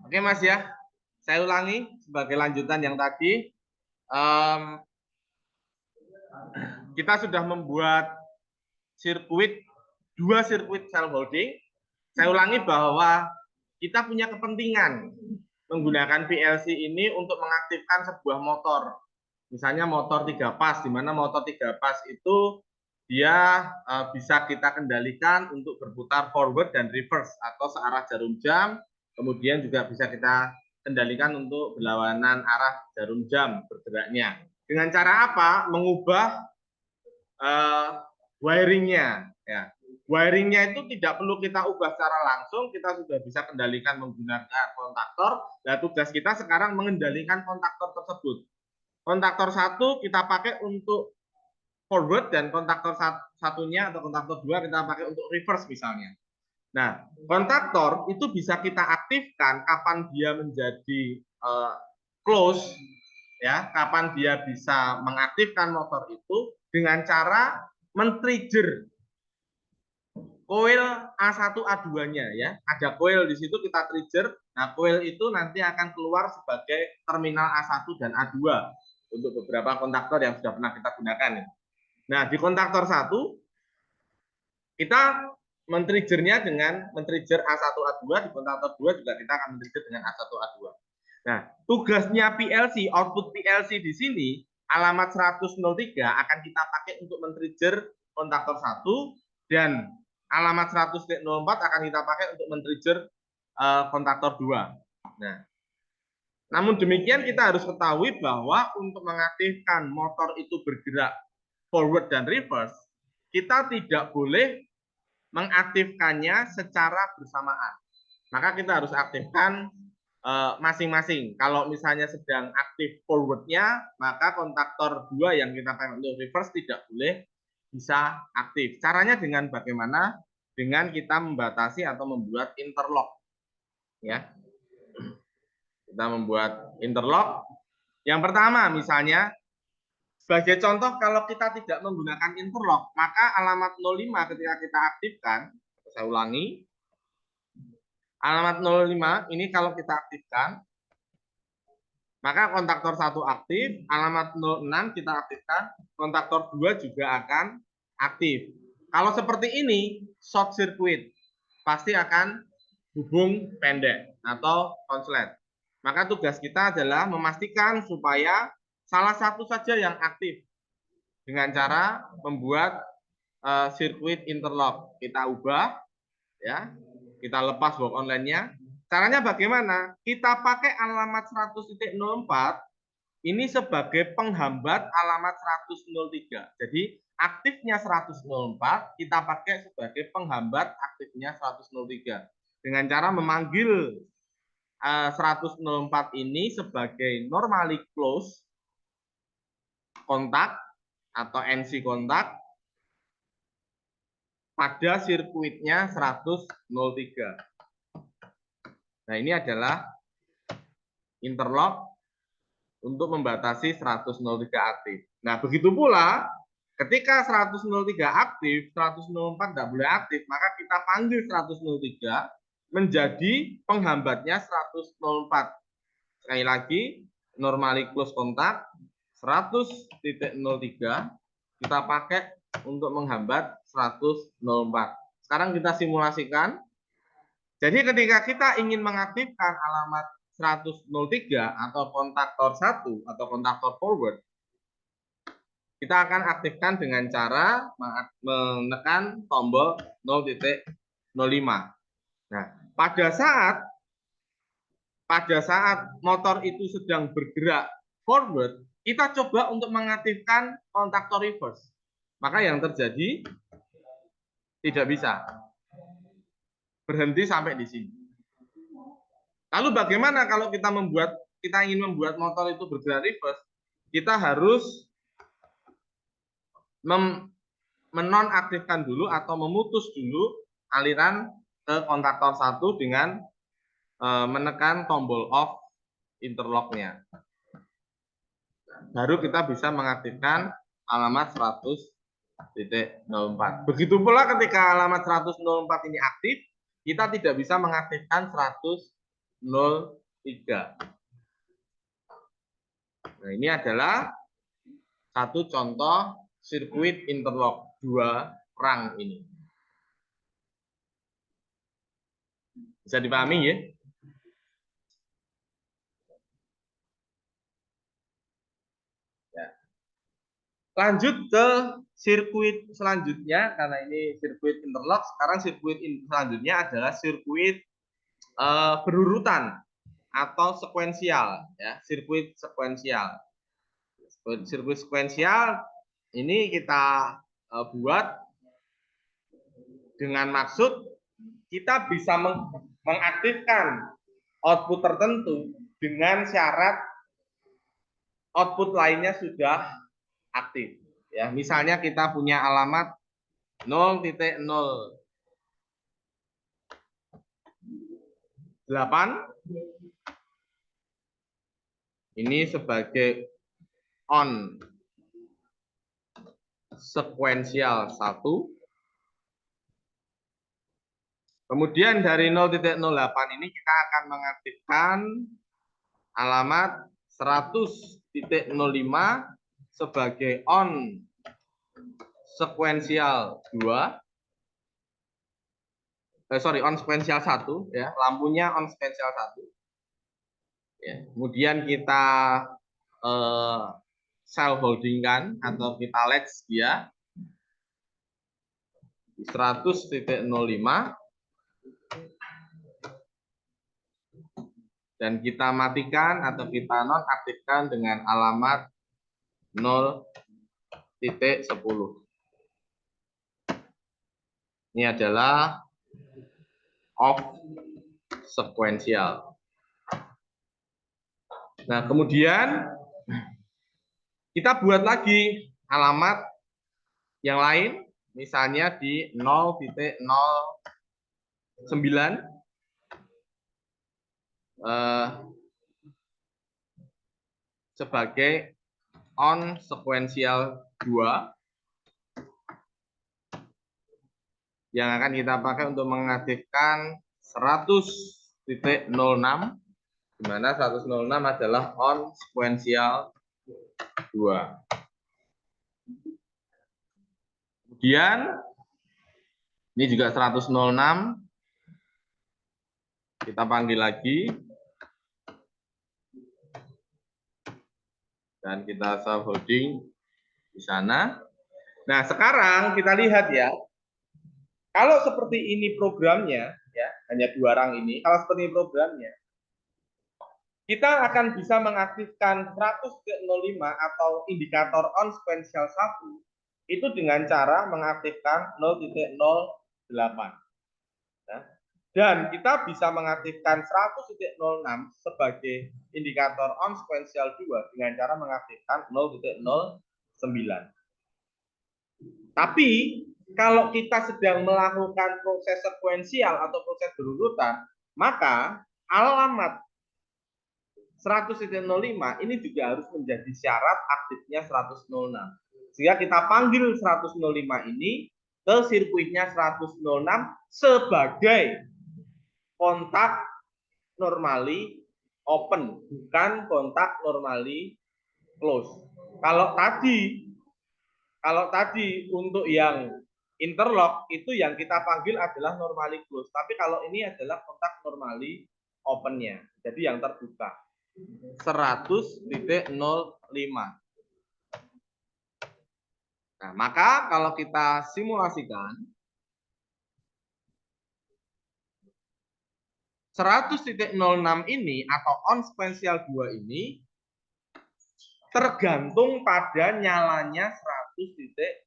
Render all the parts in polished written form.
Oke Mas ya, saya ulangi sebagai lanjutan yang tadi. Em, kita sudah membuat sirkuit, dua sirkuit self holding. Saya ulangi bahwa kita punya kepentingan menggunakan PLC ini untuk mengaktifkan sebuah motor. Misalnya motor 3 pas, di mana motor 3 pas itu dia bisa kita kendalikan untuk berputar forward dan reverse atau searah jarum jam. Kemudian juga bisa kita kendalikan untuk berlawanan arah jarum jam bergeraknya. Dengan cara apa? Mengubah wiringnya. Ya. Wiringnya itu tidak perlu kita ubah secara langsung, kita sudah bisa kendalikan menggunakan kontaktor. Nah, tugas kita sekarang mengendalikan kontaktor tersebut. Kontaktor satu kita pakai untuk forward dan kontaktor satunya atau kontaktor dua kita pakai untuk reverse misalnya. Nah, kontaktor itu bisa kita aktifkan kapan dia menjadi close, ya, kapan dia bisa mengaktifkan motor itu dengan cara men-trigger coil A1 A2-nya ya. Ada coil di situ kita trigger. Nah, coil itu nanti akan keluar sebagai terminal A1 dan A2 untuk beberapa kontaktor yang sudah pernah kita gunakan. Nah, di kontaktor 1 kita men-triggernya dengan men-trigger A1 A2, di kontaktor 2 juga kita akan men-trigger dengan A1 A2. Nah, tugasnya PLC, output PLC di sini alamat 100.03 akan kita pakai untuk men-trigger kontaktor 1 dan alamat 100.04 akan kita pakai untuk men-trigger kontaktor 2. Nah, namun demikian kita harus ketahui bahwa untuk mengaktifkan motor itu bergerak forward dan reverse, kita tidak boleh mengaktifkannya secara bersamaan. Maka kita harus aktifkan masing-masing. Kalau misalnya sedang aktif forwardnya, maka kontaktor 2 yang kita pakai untuk reverse tidak boleh bisa aktif. Caranya dengan bagaimana? Dengan kita membatasi atau membuat interlock. Ya. Kita membuat interlock. Yang pertama misalnya, sebagai contoh kalau kita tidak menggunakan interlock, maka alamat 05 ketika kita aktifkan, saya ulangi, alamat 05 ini kalau kita aktifkan, maka kontaktor 1 aktif, alamat 06 kita aktifkan, kontaktor 2 juga akan aktif. Kalau seperti ini, short circuit, pasti akan hubung pendek atau konslet. Maka tugas kita adalah memastikan supaya salah satu saja yang aktif dengan cara membuat sirkuit interlock. Kita ubah, ya, kita lepas walk online-nya. Caranya bagaimana? Kita pakai alamat 100.04 ini sebagai penghambat alamat 100.03. Jadi aktifnya 100.04 kita pakai sebagai penghambat aktifnya 100.03 dengan cara memanggil 100.04 ini sebagai normally close kontak atau NC kontak pada sirkuitnya 100.03. Nah, ini adalah interlock untuk membatasi 100.03 aktif. Nah, begitu pula ketika 100.03 aktif, 100.04 tidak boleh aktif, maka kita panggil 100.03 menjadi penghambatnya 100.04. Sekali lagi, normally close kontak 100.03 kita pakai untuk menghambat 100.04. Sekarang kita simulasikan. Jadi ketika kita ingin mengaktifkan alamat 100.03 atau kontaktor 1 atau kontaktor forward, kita akan aktifkan dengan cara menekan tombol 0.05. Nah, pada saat motor itu sedang bergerak forward, kita coba untuk mengaktifkan kontaktor reverse. Maka yang terjadi tidak bisa. Berhenti sampai di sini. Lalu bagaimana kalau kita ingin membuat motor itu bergerak reverse? Kita harus menonaktifkan dulu atau memutus dulu aliran ke kontaktor 1 dengan menekan tombol off interlocknya. Baru kita bisa mengaktifkan alamat 100.04. Begitu pula ketika alamat 100.04 ini aktif, kita tidak bisa mengaktifkan 100.03. Nah, ini adalah satu contoh sirkuit interlock 2 rang ini. Bisa dipahami ya? Lanjut ke sirkuit selanjutnya, karena ini sirkuit interlock. Sekarang sirkuit selanjutnya adalah sirkuit berurutan atau sekuensial, ya, sirkuit sekuensial. Sirkuit sekuensial ini kita buat dengan maksud kita bisa mengaktifkan output tertentu dengan syarat output lainnya sudah aktif. Ya, misalnya kita punya alamat 0.0 8 ini sebagai on sekuensial 1. Kemudian dari 0.08 ini kita akan mengaktifkan alamat 100.05 sebagai on sekuensial 2. On sekuensial 1 ya, lampunya on sekuensial 1. Ya, kemudian kita self holdingkan atau kita latch dia 100.05 dan kita matikan atau kita nonaktifkan dengan alamat 0.10. Ini adalah off sekuensial. Nah, kemudian kita buat lagi alamat yang lain, misalnya di 0.09 sebagai on sekuensial 2 yang akan kita pakai untuk mengaktifkan 100.06, di mana 106 adalah on sekuensial 2. Kemudian ini juga 106, kita panggil lagi dan kita self holding di sana. Nah, sekarang kita lihat ya. Kalau seperti ini programnya, ya, hanya 2 rang ini, kalau seperti ini programnya, kita akan bisa mengaktifkan 100.05 atau indikator on sekuensial 1 itu dengan cara mengaktifkan 0.08. Ya. Dan kita bisa mengaktifkan 100.06 sebagai indikator on sekuensial 2 dengan cara mengaktifkan 0.09. Tapi kalau kita sedang melakukan proses sekuensial atau proses berurutan, maka alamat 100.05 ini juga harus menjadi syarat aktifnya 106. Sehingga kita panggil 105 ini ke sirkuitnya 106 sebagai kontak normally open, bukan kontak normally close. Kalau tadi untuk yang interlock itu yang kita panggil adalah normally close. Tapi kalau ini adalah kontak normally open-nya. Jadi yang terbuka. 100.05. Nah, maka kalau kita simulasikan 100.06 ini atau on sekuensial 2 ini tergantung pada nyalanya 100.05.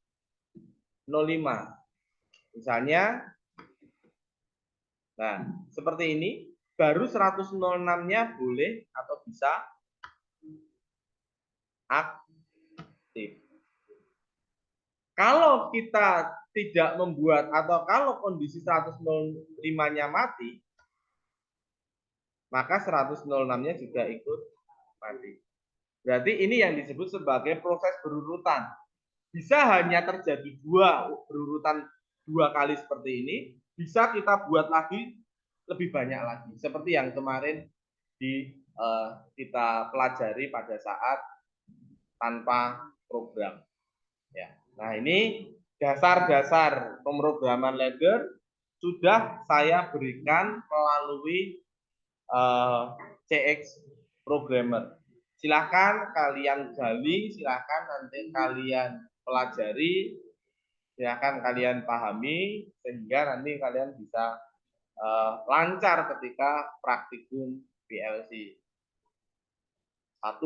Misalnya, nah seperti ini, baru 106-nya boleh atau bisa aktif. Kalau kita tidak membuat atau kalau kondisi 105-nya mati, maka 106-nya juga ikut mati. Berarti ini yang disebut sebagai proses berurutan. bisa hanya terjadi berurutan 2 kali seperti ini, bisa kita buat lagi lebih banyak lagi. Seperti yang kemarin kita pelajari pada saat tanpa program. Ya. Nah, ini dasar-dasar pemrograman ladder sudah saya berikan melalui CX Programmer. Silahkan kalian gali, silahkan nanti kalian pelajari, silahkan kalian pahami, sehingga nanti kalian bisa lancar ketika praktikum PLC 1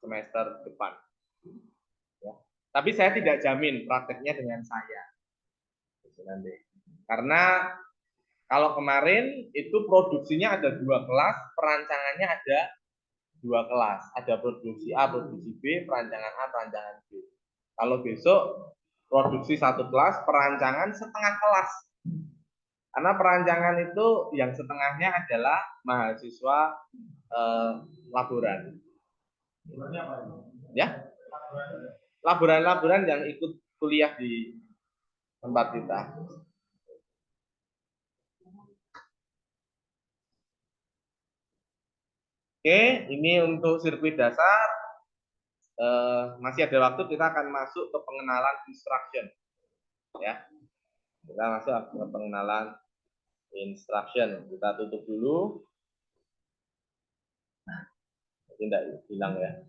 semester depan. Ya. Tapi saya tidak jamin prakteknya dengan saya. Nanti. Karena kalau kemarin itu produksinya ada 2 kelas, perancangannya ada 2 kelas. Ada produksi A, produksi B, perancangan A, perancangan B. Kalau besok produksi 1 kelas, perancangan setengah kelas. Karena perancangan itu yang setengahnya adalah mahasiswa laboran. Ya, laboran-laboran yang ikut kuliah di tempat kita. Oke, ini untuk sirkuit dasar. Masih ada waktu, kita akan masuk ke pengenalan instruction. Ya, kita masuk ke pengenalan instruction. Kita tutup dulu. Tidak hilang ya.